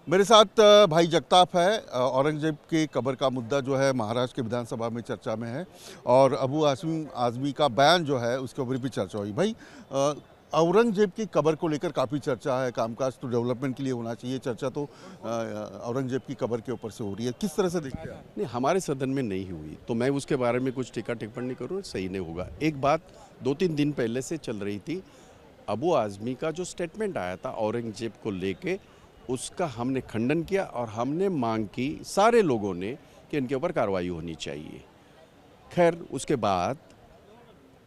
मेरे साथ भाई जगताप है। औरंगजेब के कब्र का मुद्दा जो है महाराष्ट्र के विधानसभा में चर्चा में है और अबू आसिम आज़मी का बयान जो है उसके ऊपर भी चर्चा हुई। भाई, औरंगजेब की कब्र को लेकर काफ़ी चर्चा है। कामकाज तो डेवलपमेंट के लिए होना चाहिए, चर्चा तो औरंगजेब की कब्र के ऊपर से हो रही है। किस तरह से देखते हैं आप? नहीं, हमारे सदन में नहीं हुई तो मैं उसके बारे में कुछ टीका टिप्पणी करूँ सही नहीं होगा। एक बात 2-3 दिन पहले से चल रही थी, अबू आज़मी का जो स्टेटमेंट आया था औरंगजेब को लेके, उसका हमने खंडन किया और हमने मांग की सारे लोगों ने कि इनके ऊपर कार्रवाई होनी चाहिए। खैर उसके बाद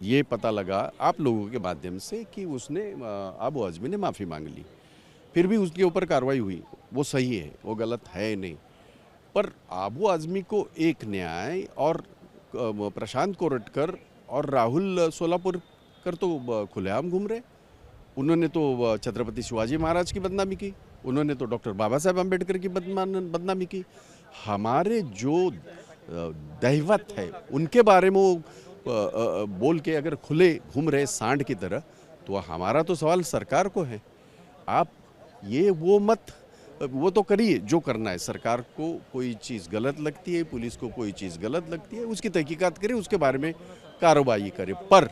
ये पता लगा आप लोगों के माध्यम से कि उसने अबू आज़मी ने माफ़ी मांग ली, फिर भी उसके ऊपर कार्रवाई हुई। वो सही है, वो गलत है नहीं। पर अबू आज़मी को एक न्याय और प्रशांत कोरटकर और राहुल सोलापुरकर तो खुलेआम घूम रहे। उन्होंने तो छत्रपति शिवाजी महाराज की बदनामी की, उन्होंने तो डॉक्टर बाबा साहेब अम्बेडकर की बदनामी की। हमारे जो दैवत है उनके बारे में वो बोल के अगर खुले घूम रहे सांड की तरह, तो हमारा तो सवाल सरकार को है। आप ये वो तो करिए जो करना है। सरकार को कोई चीज़ गलत लगती है, पुलिस को कोई चीज़ गलत लगती है, उसकी तहकीकात करें, उसके बारे में कार्रवाई करें। पर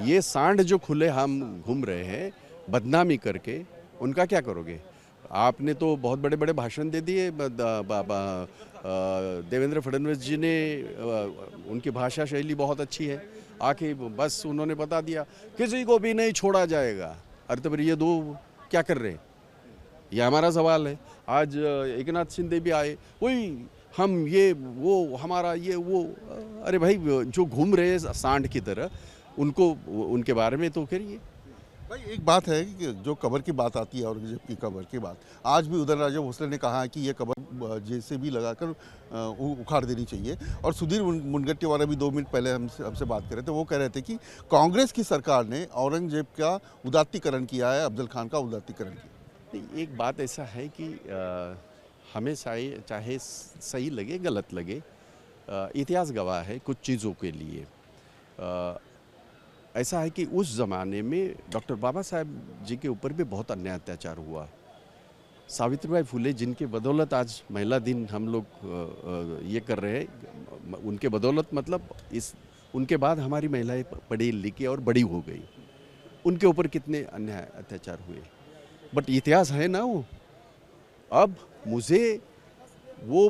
ये सांड जो खुले हम घूम रहे हैं बदनामी करके, उनका क्या करोगे? आपने तो बहुत बड़े बड़े भाषण दे दिए। देवेंद्र फडणवीस जी ने, उनकी भाषा शैली बहुत अच्छी है, आके बस उन्होंने बता दिया किसी को भी नहीं छोड़ा जाएगा। अरे तो फिर ये दो क्या कर रहे हैं? ये हमारा सवाल है। आज एकनाथ शिंदे भी आए, वही हम ये वो हमारा ये वो। अरे भाई, जो घूम रहे हैं सांड की तरह, उनको उनके बारे में तो करिए। भाई, एक बात है कि जो कब्र की बात आती है, औरंगजेब की कब्र की बात, आज भी उदयन राजे भोसले ने कहा है कि ये कब्र जैसे भी लगाकर उखाड़ देनी चाहिए। और सुधीर मुनगंटीवार भी 2 मिनट पहले हमसे बात कर रहे थे। वो कह रहे थे कि कांग्रेस की सरकार ने औरंगजेब का उदात्तीकरण किया है, अफजल खान का उदात्तीकरण किया। एक बात ऐसा है कि हमें चाहे सही लगे गलत लगे, इतिहास गवाह है कुछ चीज़ों के लिए। ऐसा है कि उस ज़माने में डॉक्टर बाबा साहेब जी के ऊपर भी बहुत अन्याय अत्याचार हुआ। सावित्रीबाई फुले जिनके बदौलत आज महिला दिन हम लोग ये कर रहे हैं, उनके बदौलत मतलब उनके बाद हमारी महिलाएं पढ़ी लिखी और बड़ी हो गई। उनके ऊपर कितने अन्याय अत्याचार हुए, बट इतिहास है ना वो। अब मुझे वो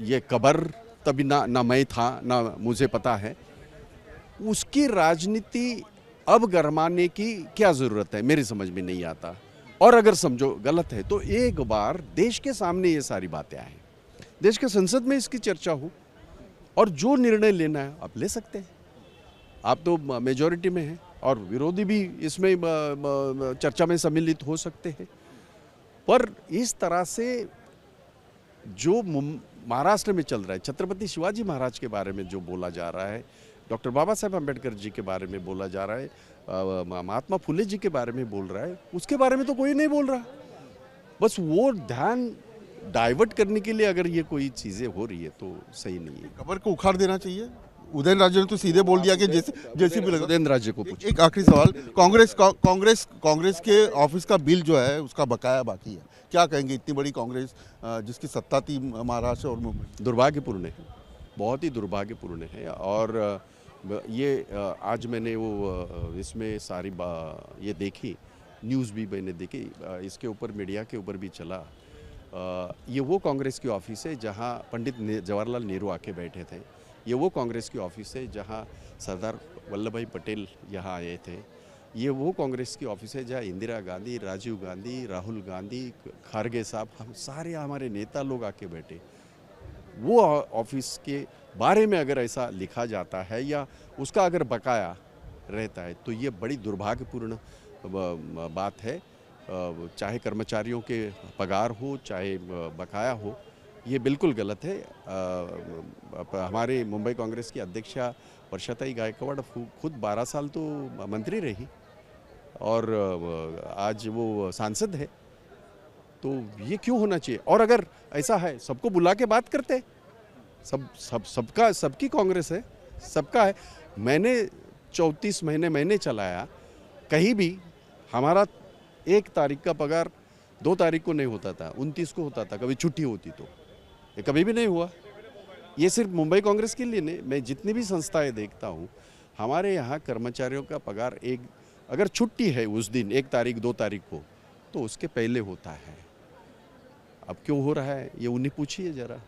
ये कब्र तभी ना मैं था ना मुझे पता है, उसकी राजनीति अब गरमाने की क्या ज़रूरत है, मेरी समझ में नहीं आता। और अगर समझो गलत है तो एक बार देश के सामने ये सारी बातें आए, देश के संसद में इसकी चर्चा हो, और जो निर्णय लेना है आप ले सकते हैं। आप तो मेजॉरिटी में हैं और विरोधी भी इसमें चर्चा में सम्मिलित हो सकते हैं। पर इस तरह से जो महाराष्ट्र में चल रहा है, छत्रपति शिवाजी महाराज के बारे में जो बोला जा रहा है, डॉक्टर बाबा साहेब अम्बेडकर जी के बारे में बोला जा रहा है, महात्मा फुले जी के बारे में बोल रहा है, उसके बारे में तो कोई नहीं बोल रहा। बस वो ध्यान डाइवर्ट करने के लिए अगर ये कोई चीज़ें हो रही है तो सही नहीं है। कब्र को उखाड़ देना चाहिए। उदयन राजे ने तो सीधे बोल दिया कि जैसे भी लगा। उदयन राज्य को पूछो। एक आखिरी सवाल, कांग्रेस के ऑफिस का बिल जो है उसका बकाया बाकी है, क्या कहेंगे? इतनी बड़ी कांग्रेस जिसकी सत्ता थी महाराष्ट्र और मुंबई। दुर्भाग्यपूर्ण है, बहुत ही दुर्भाग्यपूर्ण है। और ये आज मैंने वो इसमें सारी ये देखी, न्यूज़ भी मैंने देखी, इसके ऊपर मीडिया के ऊपर भी चला। ये वो कांग्रेस की ऑफिस है जहां पंडित जवाहरलाल नेहरू आके बैठे थे। ये वो कांग्रेस की ऑफिस है जहां सरदार वल्लभ भाई पटेल यहाँ आए थे। ये वो कांग्रेस की ऑफिस है जहाँ इंदिरा गांधी, राजीव गांधी, राहुल गांधी, खारगे साहब, हम सारे हमारे नेता लोग आके बैठे। वो ऑफिस के बारे में अगर ऐसा लिखा जाता है या उसका अगर बकाया रहता है तो ये बड़ी दुर्भाग्यपूर्ण बात है। चाहे कर्मचारियों के पगार हो, चाहे बकाया हो, ये बिल्कुल गलत है। हमारे मुंबई कांग्रेस की अध्यक्षा वर्षाताई गायकवाड़ खुद 12 साल तो मंत्री रही और आज वो सांसद है। तो ये क्यों होना चाहिए? और अगर ऐसा है सबको बुला के बात करते, सबकी कांग्रेस है, सबका है। मैंने 34 महीने मैंने चलाया, कहीं भी हमारा 1 तारीख का पगार 2 तारीख को नहीं होता था, 29 को होता था, कभी छुट्टी होती तो। ये कभी भी नहीं हुआ। ये सिर्फ मुंबई कांग्रेस के लिए नहीं, मैं जितनी भी संस्थाएं देखता हूँ, हमारे यहाँ कर्मचारियों का पगार अगर छुट्टी है उस दिन 1 तारीख 2 तारीख को, तो उसके पहले होता है। अब क्यों हो रहा है ये उन्हें पूछिए जरा।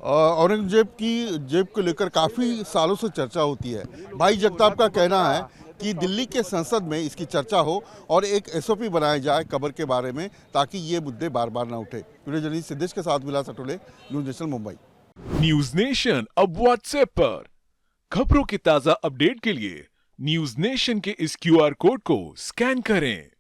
औरंगजेब की जेब को लेकर काफ़ी सालों से चर्चा होती है। भाई जगताप का कहना है कि दिल्ली के संसद में इसकी चर्चा हो और एक एसओपी बनाया जाए कब्र के बारे में, ताकि ये मुद्दे बार बार ना उठे। वीडियो जर्नलिस्ट सिद्धेश के साथ Vilas Atole, News Nation Mumbai. News Nation अब व्हाट्सएप पर खबरों के ताजा अपडेट के लिए न्यूज नेशन के इस क्यूआर कोड को स्कैन करें।